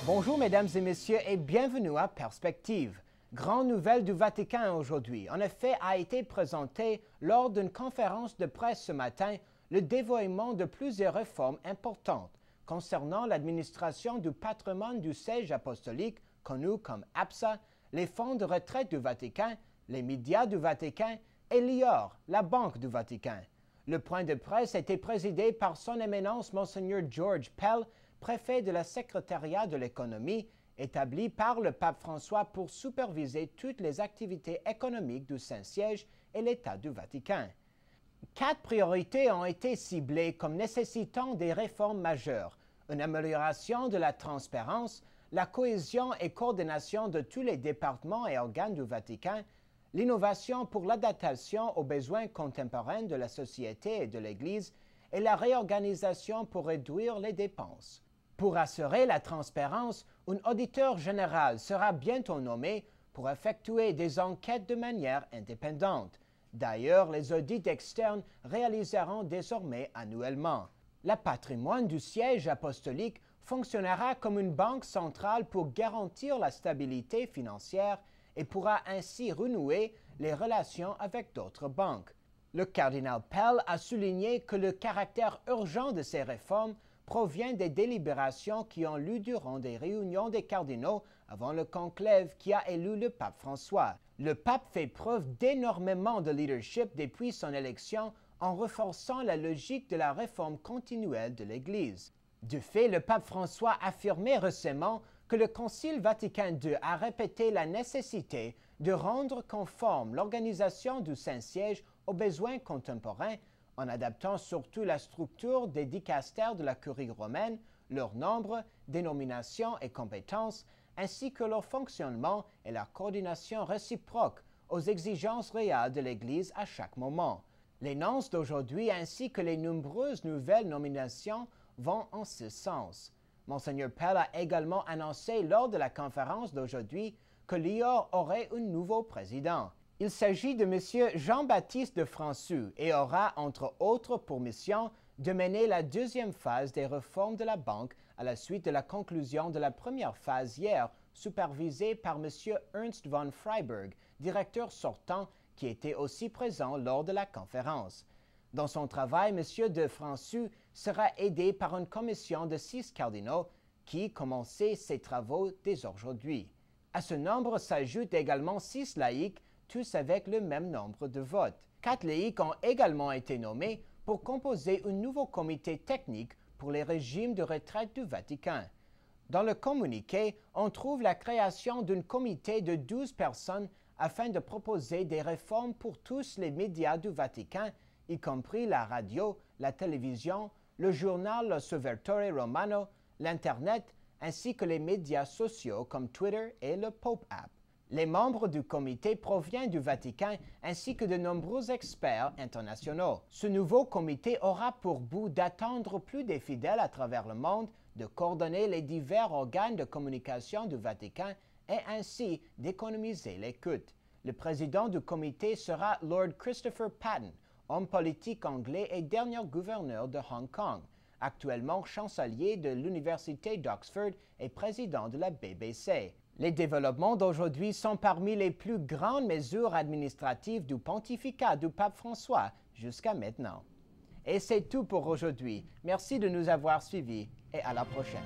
Bonjour mesdames et messieurs et bienvenue à Perspective. Grande nouvelle du Vatican aujourd'hui. En effet, a été présenté lors d'une conférence de presse ce matin le dévoiement de plusieurs réformes importantes concernant l'administration du patrimoine du siège apostolique, connu comme APSA, les fonds de retraite du Vatican, les médias du Vatican et l'IOR, la Banque du Vatican. Le point de presse était présidé par son éminence Monseigneur George Pell, préfet de la Secrétariat de l'économie, établi par le pape François pour superviser toutes les activités économiques du Saint-Siège et l'État du Vatican. 4 priorités ont été ciblées comme nécessitant des réformes majeures: une amélioration de la transparence, la cohésion et coordination de tous les départements et organes du Vatican, l'innovation pour l'adaptation aux besoins contemporains de la société et de l'Église, et la réorganisation pour réduire les dépenses. Pour assurer la transparence, un auditeur général sera bientôt nommé pour effectuer des enquêtes de manière indépendante. D'ailleurs, les audits externes réaliseront désormais annuellement. Le patrimoine du siège apostolique fonctionnera comme une banque centrale pour garantir la stabilité financière et pourra ainsi renouer les relations avec d'autres banques. Le cardinal Pell a souligné que le caractère urgent de ces réformes provient des délibérations qui ont lieu durant des réunions des cardinaux avant le conclave qui a élu le pape François. Le pape fait preuve d'énormément de leadership depuis son élection en renforçant la logique de la réforme continuelle de l'Église. De fait, le pape François affirmait récemment que le Concile Vatican II a répété la nécessité de rendre conforme l'organisation du Saint-Siège aux besoins contemporains en adaptant surtout la structure des dicastères de la Curie romaine, leur nombre, dénomination et compétences, ainsi que leur fonctionnement et la coordination réciproque aux exigences réelles de l'Église à chaque moment. Les nonces d'aujourd'hui ainsi que les nombreuses nouvelles nominations vont en ce sens. Monseigneur Pell a également annoncé lors de la conférence d'aujourd'hui que l'IOR aurait un nouveau président. Il s'agit de M. Jean-Baptiste de François et aura, entre autres, pour mission de mener la deuxième phase des réformes de la Banque à la suite de la conclusion de la première phase hier, supervisée par M. Ernst von Freiberg, directeur sortant, qui était aussi présent lors de la conférence. Dans son travail, M. de François sera aidé par une commission de 6 cardinaux qui commençait ses travaux dès aujourd'hui. À ce nombre s'ajoutent également 6 laïcs, tous avec le même nombre de votes. 4 laïcs ont également été nommés pour composer un nouveau comité technique pour les régimes de retraite du Vatican. Dans le communiqué, on trouve la création d'un comité de 12 personnes afin de proposer des réformes pour tous les médias du Vatican, y compris la radio, la télévision, le journal L'Osservatore Romano, l'Internet, ainsi que les médias sociaux comme Twitter et le Pope App. Les membres du comité proviennent du Vatican ainsi que de nombreux experts internationaux. Ce nouveau comité aura pour but d'attendre plus des fidèles à travers le monde, de coordonner les divers organes de communication du Vatican et ainsi d'économiser les coûts. Le président du comité sera Lord Christopher Patten, homme politique anglais et dernier gouverneur de Hong Kong, actuellement chancelier de l'Université d'Oxford et président de la BBC. Les développements d'aujourd'hui sont parmi les plus grandes mesures administratives du pontificat du pape François jusqu'à maintenant. Et c'est tout pour aujourd'hui. Merci de nous avoir suivis et à la prochaine.